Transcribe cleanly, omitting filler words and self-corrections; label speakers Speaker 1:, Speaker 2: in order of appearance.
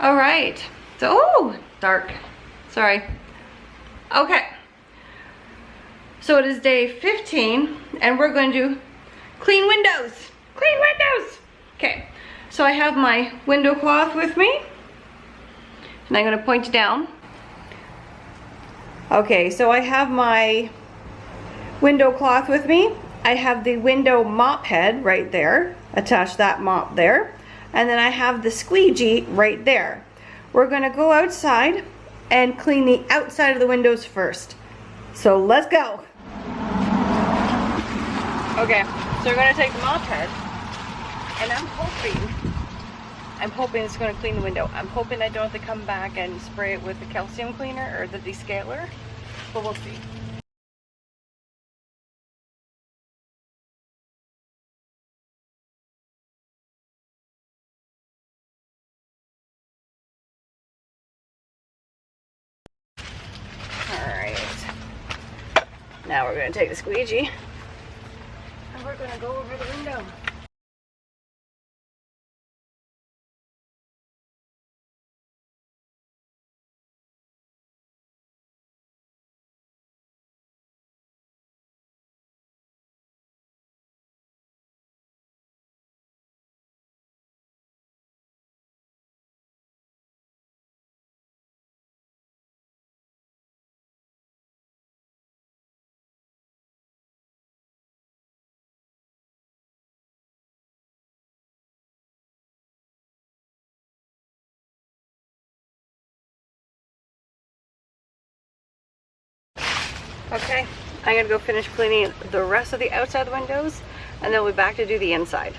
Speaker 1: All right, so, oh, dark, sorry. Okay, so it is day 15 and we're going to clean windows, Okay, so I have my window cloth with me and I'm gonna point it down. Okay, so I have my window cloth with me. I have the window mop head right there, attach that mop there. And then I have the squeegee right there. We're gonna go outside and clean the outside of the windows first. So let's go. Okay, so we're gonna take the mop head and I'm hoping it's gonna clean the window. I'm hoping I don't have to come back and spray it with the calcium cleaner or the descaler, but we'll see. Alright, now we're going to take the squeegee and we're going to go over the window. Okay, I'm gonna go finish cleaning the rest of the outside windows and then we'll be back to do the inside.